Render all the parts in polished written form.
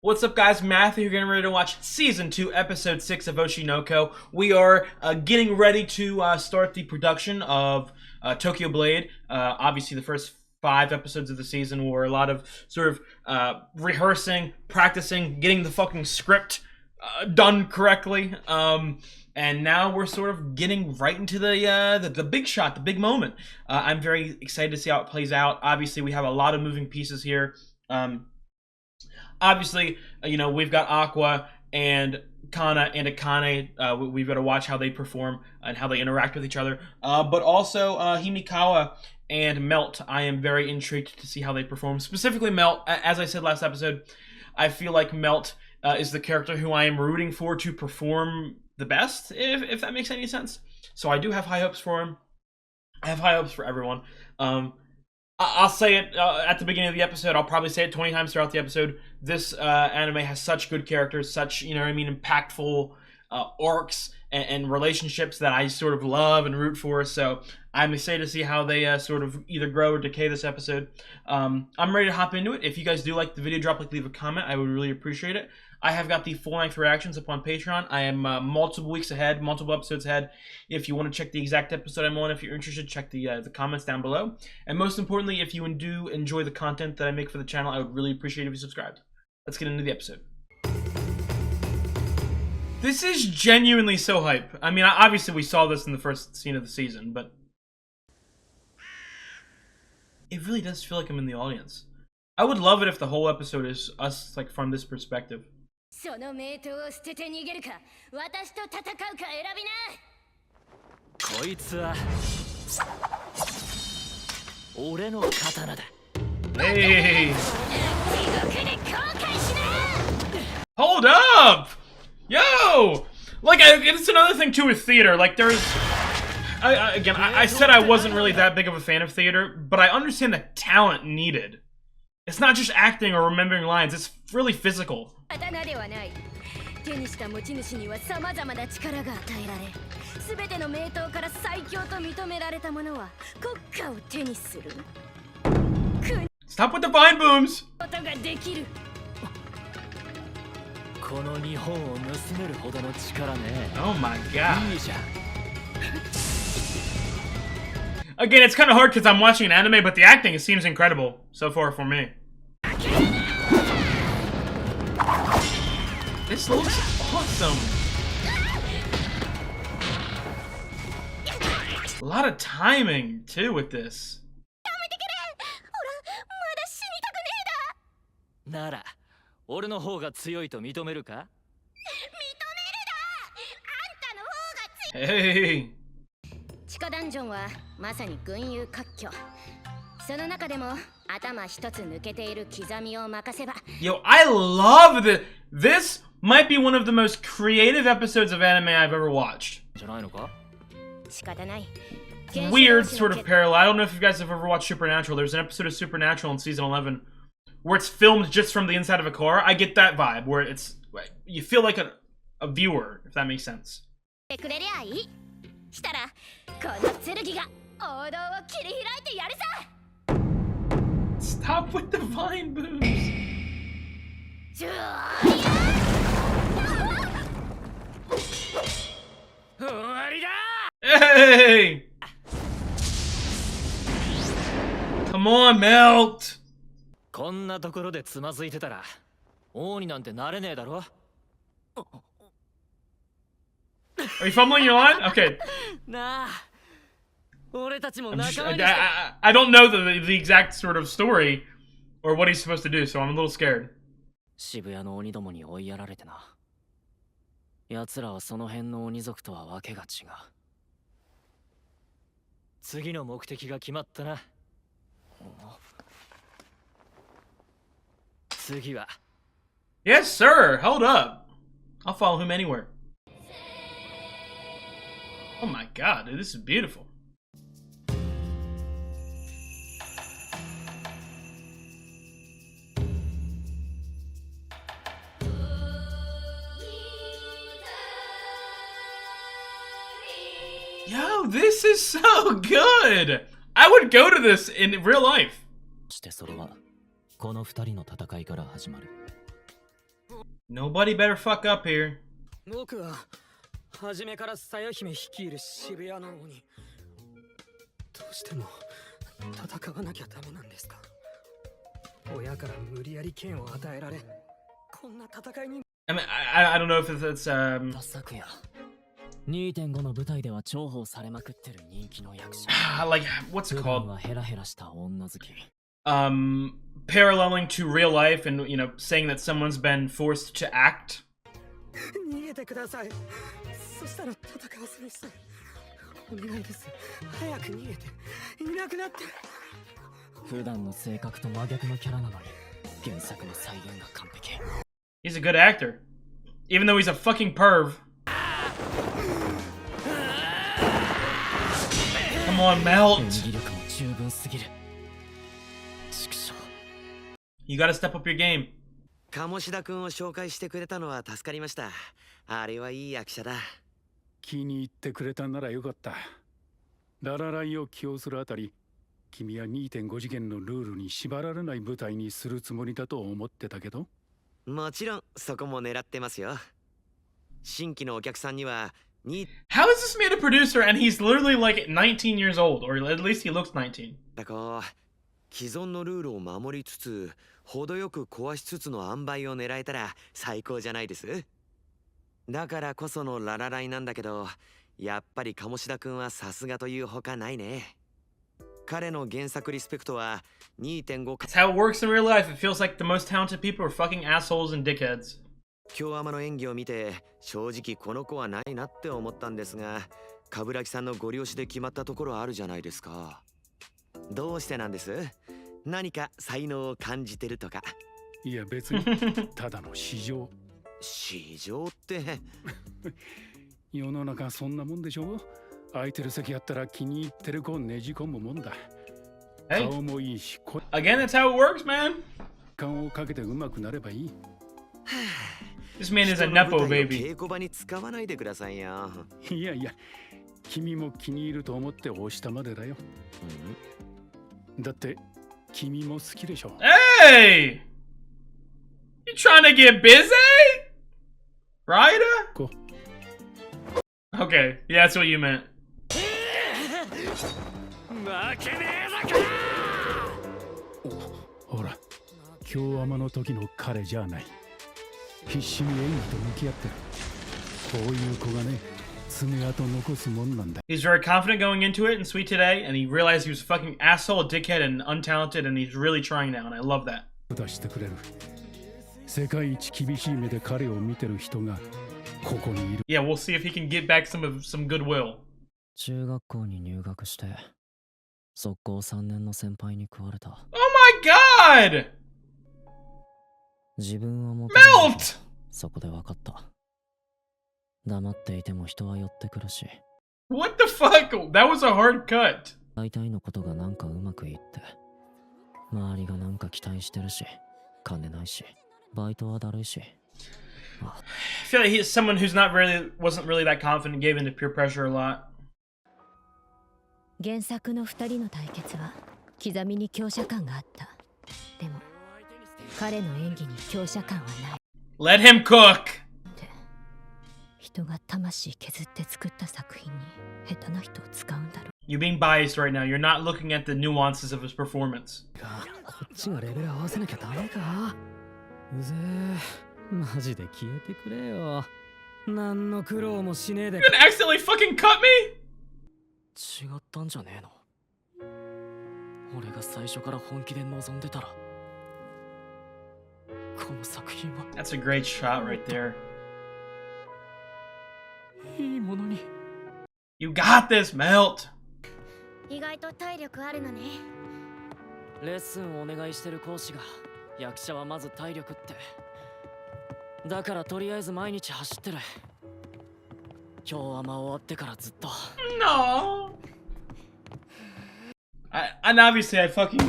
What's up, guys? Matthew here, getting ready to watch Season 2, Episode 6 of Oshi no Ko. We are getting ready to start the production of Tokyo Blade. Obviously, the first 5 episodes of the season were a lot of sort of rehearsing, practicing, getting the fucking script done correctly. And now we're sort of getting right into the big shot, the big moment. I'm very excited to see how it plays out. Obviously, we have a lot of moving pieces here. Obviously, you know, we've got Aqua and Kana and Akane. We've got to watch how they perform and how they interact with each other. But also Himikawa and Melt. I am very intrigued to see how they perform. Specifically Melt. As I said last episode, I feel like Melt is the character who I am rooting for to perform the best, if that makes any sense. So I do have high hopes for him. I have high hopes for everyone. I'll say it at the beginning of the episode. I'll probably say it 20 times throughout the episode. This anime has such good characters, such, you know what I mean, impactful arcs and relationships that I sort of love and root for. So I'm excited to see how they sort of either grow or decay this episode. I'm ready to hop into it. If you guys do like the video, leave a comment. I would really appreciate it. I have got the full-length reactions up on Patreon. I am multiple weeks ahead, multiple episodes ahead. If you want to check the exact episode I'm on, if you're interested, check the comments down below. And most importantly, if you do enjoy the content that I make for the channel, I would really appreciate it if you subscribed. Let's get into the episode. This is genuinely so hype. I mean, obviously we saw this in the first scene of the season, but it really does feel like I'm in the audience. I would love it if the whole episode is us, like, from this perspective. Hey! Hold up! Yo! Like, it's another thing too with theater. Like, there's... I said I wasn't really that big of a fan of theater, but I understand the talent needed. It's not just acting or remembering lines, it's really physical. Stop with the vine booms! Oh my god. Again, it's kind of hard because I'm watching an anime, but the acting seems incredible so far for me. This looks awesome. A lot of timing, too, with this. Hey! Yo, I love this. This might be one of the most creative episodes of anime I've ever watched. Weird sort of parallel. I don't know if you guys have ever watched Supernatural. There's an episode of Supernatural in season 11 where it's filmed just from the inside of a car. I get that vibe where it's, you feel like a viewer, if that makes sense. Stop with the vine booms. Hey! Come on, Melt! Are you fumbling your line? Okay. I don't know the exact sort of story or what he's supposed to do, so I'm a little scared. Yes, sir! Hold up. I'll follow him anywhere. Oh my god, dude, this is beautiful. Yo, this is so good! I would go to this in real life. Nobody better fuck up here. 僕は初めからさや姫率いる渋谷の鬼。どうしても戦わなきゃダメなんですか。親から無理やり剣を与えられ、こんな戦いに。I mean, I don't know if it's昨夜2.5 の舞台では重宝されまくってる人気の役者。like what's it 普段 called? はヘラヘラした女好き。Paralleling to real life and saying that someone's been forced to act. 逃げてください。そしたら戦わせます。お願いです。早く逃げていなくなって。普段の性格と真逆のキャラなのに原作の再現が完璧。He's a good actor, even though he's a fucking perv. Come on, Melt. 演技力も十分すぎる。畜生。You gotta step up your game. 鴨志田君を紹介してくれたのは助かりました。あれはいい役者だ。気に入ってくれたならよかった。ララライを起用するあたり、君は 2.5 次元のルールに縛られない舞台にするつもりだと思ってたけど。もちろんそこも狙ってますよ。新規のお客さんには How is this man a producer and he's literally like 19 years old, or at least he looks 19? こう既存のルールを守りつつ程よく壊しつつの塩梅を狙えたら最高じゃないです。だからこそのララライなんだけど、やっぱり鴨志田君はさすがというほかないね。彼の原作リスペクトは 2.5 That's how it works in real life. It feels like the most talented people are fucking assholes and dickheads. 京アマの演技を見て正直この子はないなって思ったんですが、冠城さんのご了承で決まったところあるじゃないですか。どうしてなんです？何か才能を感じてるとか。いや別にただの市場。市場って世の中そんなもんでしょ。空いてる席やったら気に入ってる子をねじ込むもんだ。Hey. 顔もいいし、Again, that's how it works, man. 顔をかけて上手くなればいい。This man is a nepo baby. 稽古場に使わないでくださいよ。いやいや、君も気に入ると思って押したまでだよ。だって君も好きでしょ。Hey! You trying to get busy? Ryder? Okay, yeah, that's what you meant. 負けねえぞほら、京アマの時の彼じゃない。必死に演技と向き合ってる。こういう子がね、爪痕残すもんなんだ。He's very confident going into it in Sweet Today, and he realized he was a fucking asshole, a dickhead, and untalented, and he's really trying now, and I love that. 出してくれる。世界一厳しい目で彼を見てる人がここにいる。Yeah, we'll see if he can get back some goodwill. 中学校に入学して速攻3年の先輩に食われた。Oh my god! 自分はもう Melt! そこで分かった。黙っていても人は寄ってくるし。What the fuck? That was a hard cut. 大体のことがなんかうまくいって、周りがなんか期待してるし、金ないし、バイトはだるいし。I feel like he's someone who's wasn't really that confident, gave into peer pressure a lot. 原作の2人の対決は刻みに強者感があった。でも彼の演技に強者感はない。 Let him cook! 人が魂削って作った作品に下手な人を使うんだろう。 You're being biased right now. You're not looking at the nuances of his performance. こっちがレベル合わせなきゃダメか。うぜえ、マジで消えてくれよ。何の苦労もしねえで。 You gonna accidentally fucking cut me? 違ったんじゃねえの。俺が最初から本気で望んでたら、この作品は That's a great shot right there. いいものに。 You got this, Melt! 意外と体力あるのね。レッスンをお願いしてる講師が、役者はまず体力って。だからとりあえず毎日走ってる。今日は終わってからずっと。No! And obviously I fucking...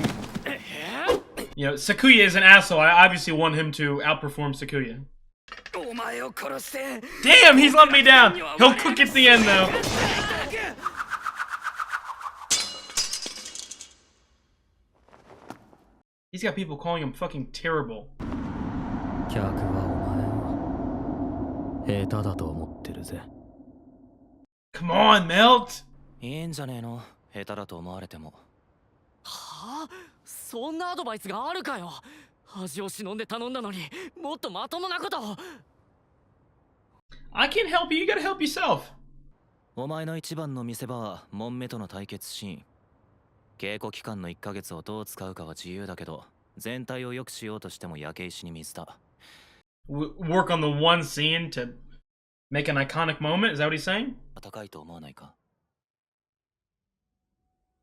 Sakuya is an asshole. I obviously want him to outperform Sakuya. お前を殺して。 Damn, he's let me down! He'll cook at the end though. He's got people calling him fucking terrible. 客はお前を下手だと思ってるぜ。 Come on, Melt! いいんじゃねえの、下手だと思われても。はあ、そんなアドバイスがあるかよ。恥を忍んで頼んだのにもっとまともなことを。 I can't help you, you gotta help yourself. お前の一番の見せ場はモンメとの対決シーン。稽古期間の1ヶ月をどう使うかは自由だけど、全体を良くしようとしても焼け石に水だ。Work on the one scene to make an iconic moment? Is that what he's saying? 高いと思わないか。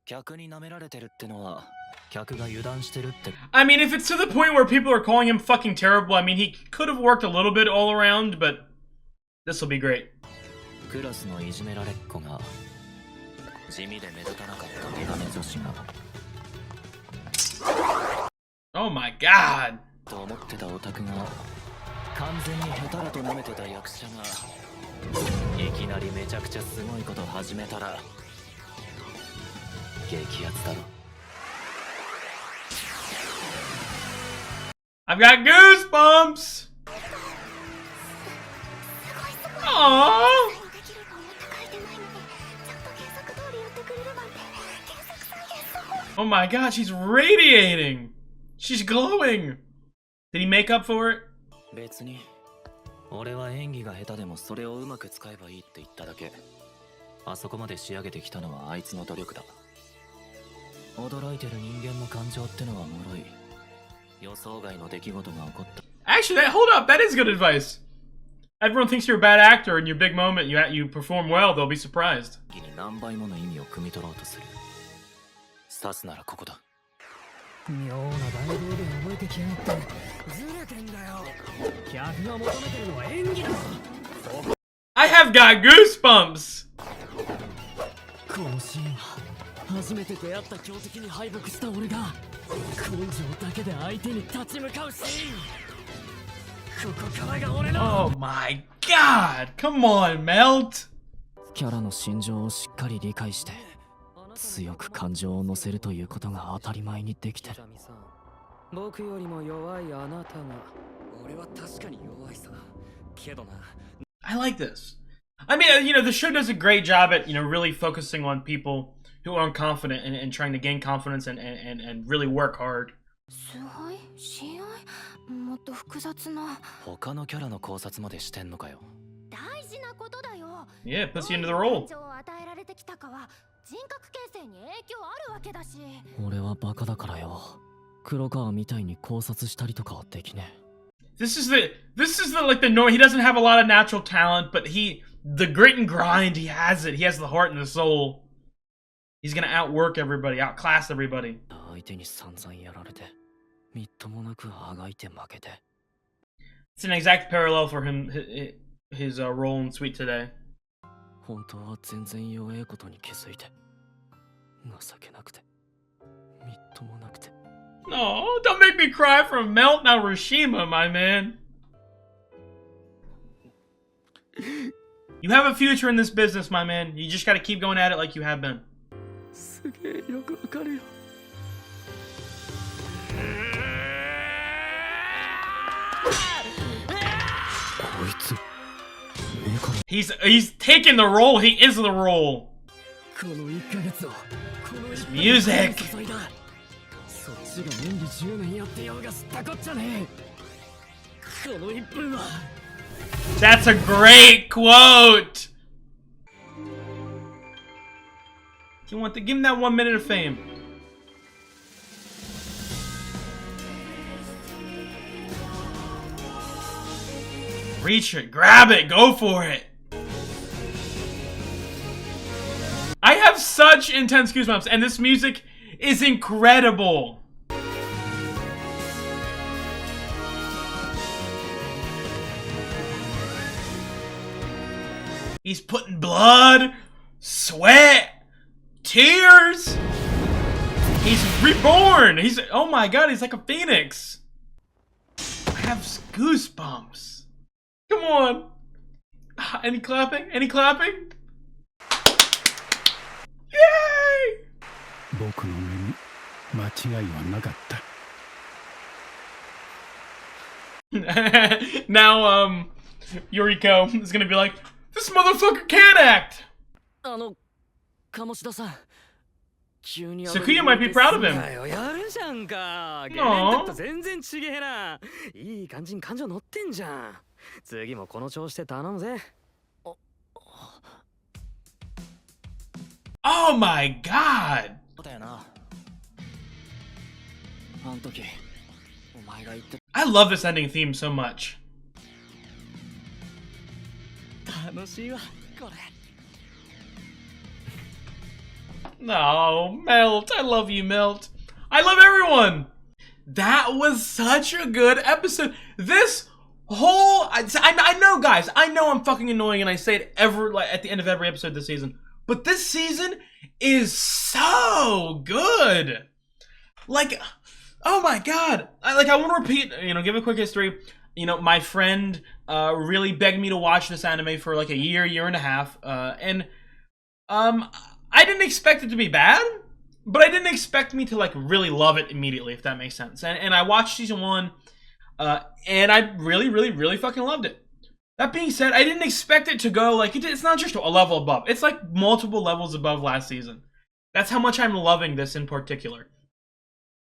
客に舐められてるってのは客が油断してるって。 I mean, if it's to the point where people are calling him fucking terrible, I mean, he could have worked a little bit all around, but this will be great. クラスのいじめられっ子が地味で目立たなかったメガネ女子が Oh my god! と思ってたオタクが完全に下手だと舐めてた役者がいきなりめちゃくちゃすごいこと始めたら激アツだろ。 I've got goosebumps! Aww! Oh my god, she's radiating! She's glowing! Did he make up for it? 別に俺は演技が下手でもそれをうまく使えばいいって言っただけ。あそこまで仕上げてきたのはあいつの努力だ。驚いてる人間の感情ってのは脆い。予想外の出来事が起こった。 Actually, hold up, that is good advice. Everyone thinks you're a bad actor and your big moment, you perform well, they'll be surprised. に何倍もの意味を汲み取ろうとする。刺すならここだ。妙な大道で覚えてきやがってずれてんだよ。客が求めてるのは演技だ。 I have got goosebumps! このシーンは初めて出会った強敵に敗北した俺が根性だけで相手に立ち向かうシーン。ここからが俺の Oh my god! Come on, Melt! キャラの心情をしっかり理解して強く感情を乗せるということが当たり前にできてる。僕よりも弱いあなたが。俺は確かに弱いさ。けどな。 I like this. I mean, the show does a great job at, really focusing on people who aren't confident and trying to gain confidence and really work hard. すごい親愛もっと複雑な。他のキャラの考察までしてんのかよ。大事なことだよ。 Yeah, it puts you into the role. 感情を与えられてきたかは人格形成に影響あるわけだし。俺はバカだからよ。黒川みたいに考察したりとかはできねえ。 This is the like the no. He doesn't have a lot of natural talent, but the grit and grind, he has it. He has the heart and the soul. He's gonna outwork everybody, outclass everybody. 相手に散々やられて、みっともなくあがいて負けて。 It's an exact parallel for him, his role in Sweet Today. 本当は全然弱えことに気づいて、情けなくて、みっともなくて。 No, don't make me cry from Melt Narushima, my man. You have a future in this business, my man. You just gotta keep going at it like you have been. すげえよくわかるよ。 こいつ、目から。 He's taking the role. He is the role. この1ヶ月を、この Music. 注いだ。そっちが演技10年やってようが知ったこっちゃねえ。この1分は。 That's a great quote. Give him that 1 minute of fame. Reach it, grab it, go for it. I have such intense goosebumps, and this music is incredible. He's putting blood, sweat, tears. He's reborn. Oh my god, he's like a phoenix. I have goosebumps. Come on. Any clapping? Any clapping? Yay! 僕の目に間違いはなかった。Now, Yuriko is gonna be like, this motherfucker can't act. 鴨志田さん Sakuya might be proud of him. やるじゃんか。ゲレンタと全然ちげえな。いい感じに感情乗ってんじゃん。次もこの調子で頼むぜ。Oh my god! だよな。あの時お前が言って。I love this ending theme so much. 楽しいわこれ。No, Melt. I love you, Melt. I love everyone. That was such a good episode. This whole... I know, guys. I know I'm fucking annoying and I say it at the end of every episode this season. But this season is so good. Like, oh my god. I want to repeat, give a quick history. My friend really begged me to watch this anime for like a year and a half. I didn't expect it to be bad, but I didn't expect me to like really love it immediately, if that makes sense. And I watched season 1, and I really fucking loved it. That being said, I didn't expect it to go like it's not just a level above. It's like multiple levels above last season. That's how much I'm loving this in particular.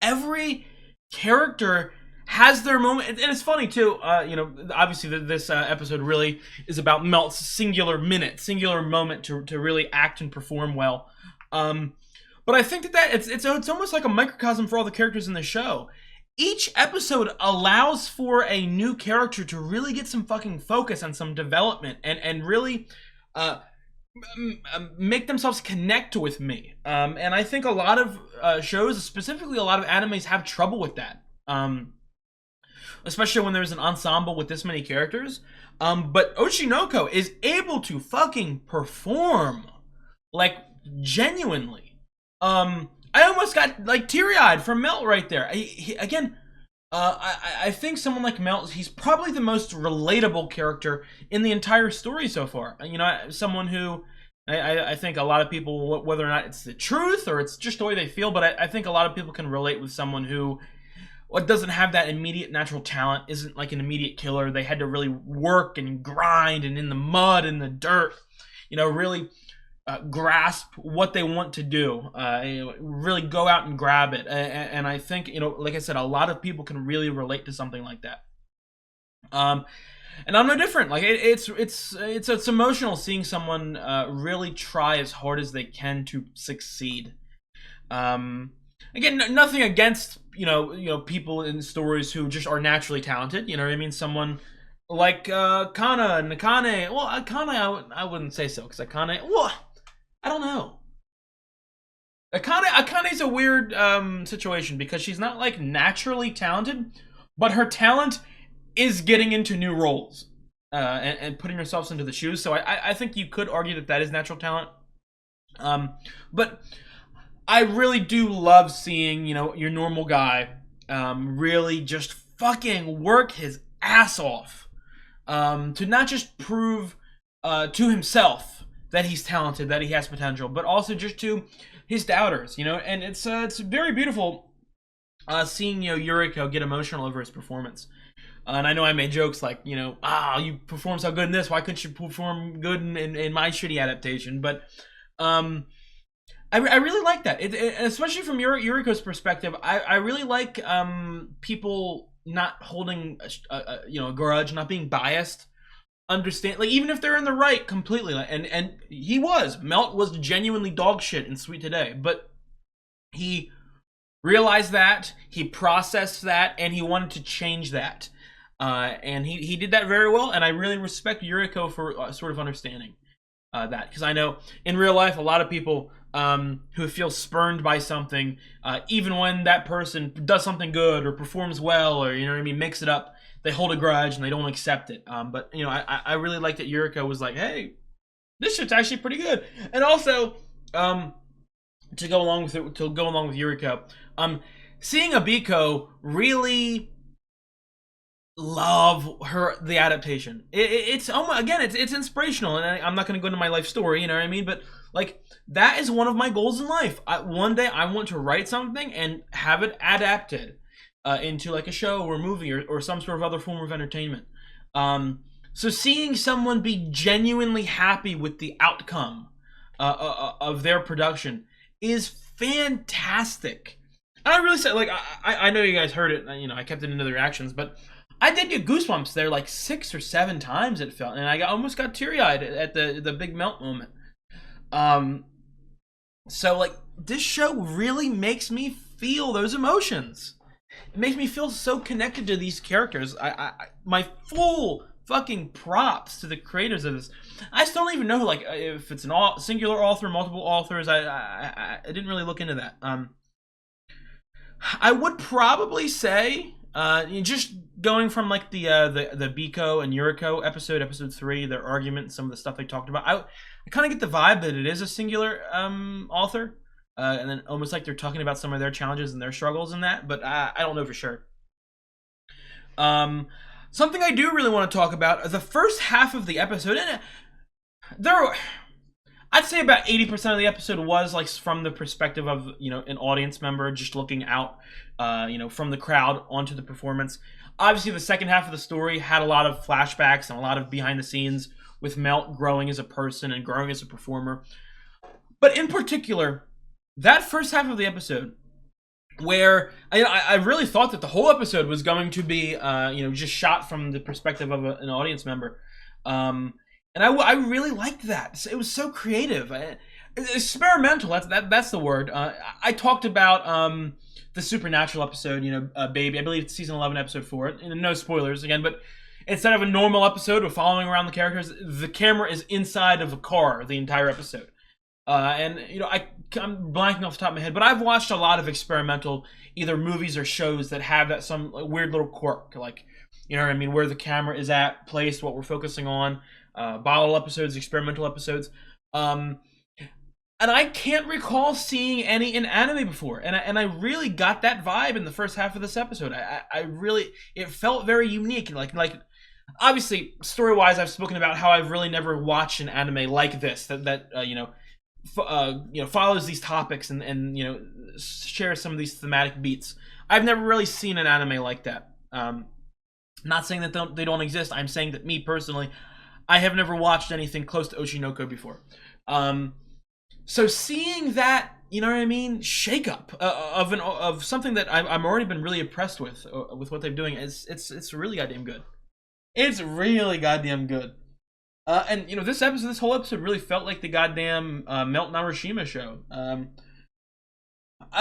Every character has their moment, and it's funny too. Obviously this episode really is about Melt's singular moment to really act and perform well. But I think that it's almost like a microcosm for all the characters in the show. Each episode allows for a new character to really get some fucking focus and some development, and really make themselves connect with me. And I think a lot of shows, specifically a lot of animes, have trouble with that. Especially when there's an ensemble with this many characters. But Oshinoko is able to fucking perform, like, genuinely. I almost got, like, teary-eyed from Melt right there. I think someone like Melt, he's probably the most relatable character in the entire story so far. Someone who, I think a lot of people, whether or not it's the truth or it's just the way they feel, but I think a lot of people can relate with someone who doesn't have that immediate natural talent, isn't like an immediate killer. They had to really work and grind and in the mud and the dirt, really grasp what they want to do, really go out and grab it. And I think, like I said, a lot of people can really relate to something like that. And I'm no different. Like it's emotional seeing someone really try as hard as they can to succeed. Again, nothing against people in stories who just are naturally talented. You know what I mean? Someone like Kana and Akane. Well, Akane, I wouldn't say so, because Akane. Well, I don't know. Akane's a weird situation because she's not like naturally talented, but her talent is getting into new roles and putting herself into the shoes. So I think you could argue that is natural talent. But I really do love seeing, your normal guy really just fucking work his ass off to not just prove to himself that he's talented, that he has potential, but also just to his doubters, and it's very beautiful seeing, Yuriko get emotional over his performance. And I know I made jokes like, you perform so good in this, why couldn't you perform good in my shitty adaptation? But I really like that, especially from Yuriko's perspective. I really like people not holding a grudge, not being biased. Understand, like, even if they're in the right completely, and Melt was genuinely dog shit in Sweet Today, but he realized that, he processed that, and he wanted to change that, and he did that very well. And I really respect Yuriko for sort of understanding that, because I know in real life a lot of people who feel spurned by something, even when that person does something good or performs well, or mix it up, they hold a grudge and they don't accept it. But I really like that Yuriko was like, hey, this shit's actually pretty good. And also, to go along with Yuriko, seeing Abiko really love the adaptation. It's inspirational, and I'm not going to go into my life story, you know what I mean? But like, that is one of my goals in life. One day I want to write something and have it adapted into like a show or a movie or some sort of other form of entertainment. So seeing someone be genuinely happy with the outcome of their production is fantastic. And I really said, like, I know you guys heard it, you know, I kept it into the reactions, but I did get goosebumps there like 6 or 7 times it felt, and I almost got teary-eyed at the big melt moment. So like this show really makes me feel those emotions. It makes me feel so connected to these characters. My full fucking props to the creators of this. I still don't even know like if it's singular author, multiple authors. I didn't really look into that. I would probably say just going from like the Biko and Yuriko episode 3, their argument, some of the stuff they talked about. I kind of get the vibe that it is a singular author. And then almost like they're talking about some of their challenges and their struggles in that, but I don't know for sure. Something I do really want to talk about, the first half of the episode, and I'd say about 80% of the episode was like from the perspective of, you know, an audience member just looking out, you know, from the crowd onto the performance. Obviously, the second half of the story had a lot of flashbacks and a lot of behind the scenes with Melt growing as a person and growing as a performer. But in particular, that first half of the episode, where I really thought that the whole episode was going to be, you know, just shot from the perspective of an audience member, and I really liked that. It was so creative, experimental. That's the word. I talked about the Supernatural episode, you know, Baby. I believe it's season 11, episode 4. And no spoilers again, but instead of a normal episode of following around the characters, the camera is inside of a car the entire episode. And, you know, I'm blanking off the top of my head, but I've watched a lot of experimental either movies or shows that have that some weird little quirk, like, you know what I mean, where the camera is placed, what we're focusing on, bottle episodes, experimental episodes. And I can't recall seeing any in anime before, and I really got that vibe in the first half of this episode. I really, it felt very unique, like obviously story-wise, I've spoken about how I've really never watched an anime like this that you know, follows these topics and you know, shares some of these thematic beats. I've never really seen an anime like that. Not saying that they don't exist. I'm saying that me personally, I have never watched anything close to Oshinoko before. So seeing that, you know what I mean, shake up of something that I've already been really impressed with what they're doing, it's really goddamn good. It's really goddamn good. And you know, this whole episode really felt like the goddamn Melt Narashima show. And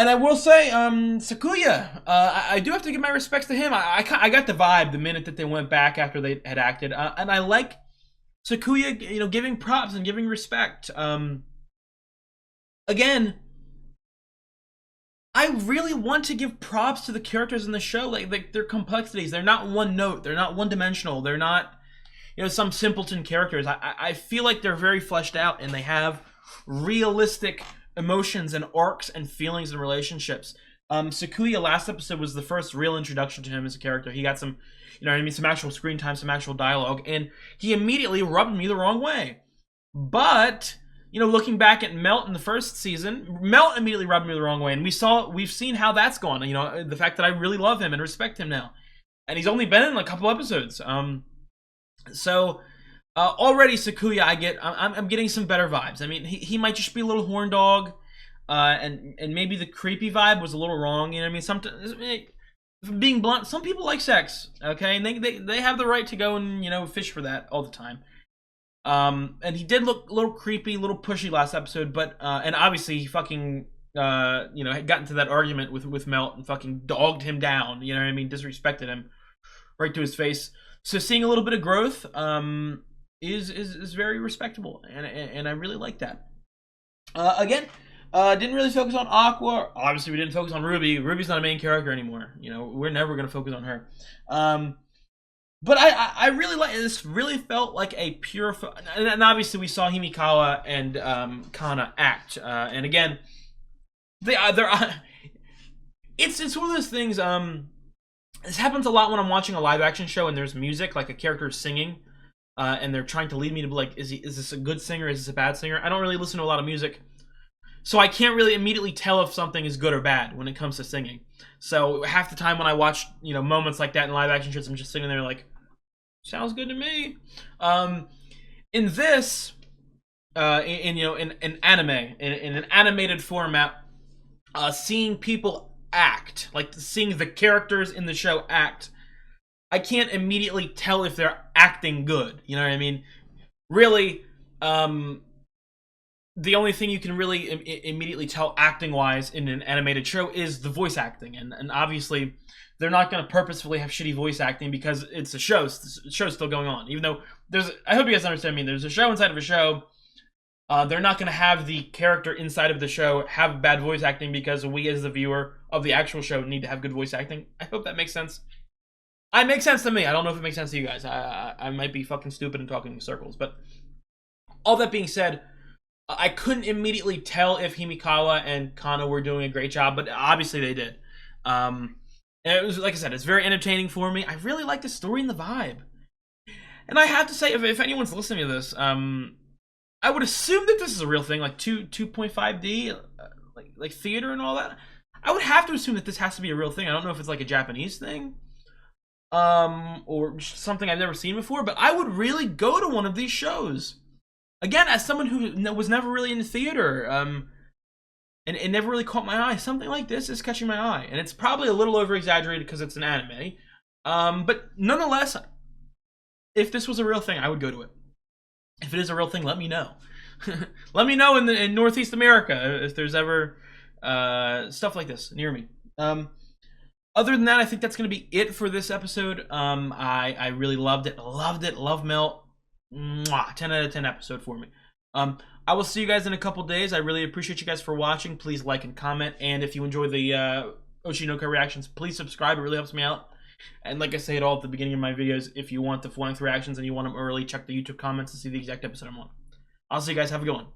I will say, Sakuya, I do have to give my respects to him. I got the vibe the minute that they went back after they had acted, and I like Sakuya, you know, giving props and giving respect. Again, I really want to give props to the characters in the show, like their complexities. They're not one note. They're not one dimensional. They're not, you know, some simpleton characters. I feel like they're very fleshed out and they have realistic emotions and arcs and feelings and relationships. Sakuya last episode was the first real introduction to him as a character. He got some, you know what I mean, some actual screen time, some actual dialogue, and he immediately rubbed me the wrong way. But, you know, looking back at Melt in the first season, Melt immediately rubbed me the wrong way, and we've seen how that's gone. You know, the fact that I really love him and respect him now, and he's only been in a couple episodes. So already Sakuya, I'm getting some better vibes. I mean, he might just be a little horn dog, and maybe the creepy vibe was a little wrong. You know what I mean? Sometimes, being blunt, some people like sex, okay, and they have the right to go and, you know, fish for that all the time. And he did look a little creepy, a little pushy last episode, but and obviously he fucking you know, had gotten to that argument with Melt and fucking dogged him down. You know what I mean? Disrespected him right to his face. So seeing a little bit of growth is very respectable, and I really like that. Again, didn't really focus on Aqua. Obviously, we didn't focus on Ruby. Ruby's not a main character anymore. You know, we're never going to focus on her. But I really like this. Really felt like a pure, and obviously we saw Himikawa and Kana act. And again, it's one of those things. This happens a lot when I'm watching a live action show and there's music, like a character singing, and they're trying to lead me to be like, is this a good singer? Is this a bad singer? I don't really listen to a lot of music, so I can't really immediately tell if something is good or bad when it comes to singing. So half the time when I watch, you know, moments like that in live action shows, I'm just sitting there like, Sounds good to me. In this, in an anime, in an animated format, seeing people act, like seeing the characters in the show act, I can't immediately tell if they're acting good. You know what I mean? Really, the only thing you can really immediately tell acting-wise in an animated show is the voice acting, and obviously they're not going to purposefully have shitty voice acting because it's a show. The show's still going on, even though I hope you guys understand me. There's a show inside of a show. They're not going to have the character inside of the show have bad voice acting because we, as the viewer of the actual show, need to have good voice acting. I hope that makes sense. It makes sense to me. I don't know if it makes sense to you guys. I might be fucking stupid and talking in circles, but all that being said, I couldn't immediately tell if Himikawa and Kana were doing a great job, but obviously they did. And it was, like I said, it's very entertaining for me. I really like the story and the vibe. And I have to say, if anyone's listening to this, I would assume that this is a real thing, like 2.5D, like theater and all that. I would have to assume that this has to be a real thing. I don't know if it's like a Japanese thing, or something I've never seen before, but I would really go to one of these shows. Again, as someone who was never really into theater, and it never really caught my eye, something like this is catching my eye. And it's probably a little over-exaggerated because it's an anime. But nonetheless, if this was a real thing, I would go to it. If it is a real thing, let me know. Let me know in Northeast America if there's ever stuff like this near me. Other than that, I think that's going to be it for this episode. I really loved it. Love Melt. Mwah, 10 out of 10 episode for me. I will see you guys in a couple days. I really appreciate you guys for watching. Please like and comment. And if you enjoy the Oshinoko reactions, please subscribe. It really helps me out. And like I say it all at the beginning of my videos, if you want the full-length reactions and you want them early, check the YouTube comments to see the exact episode I'm on. I'll see you guys. Have a good one.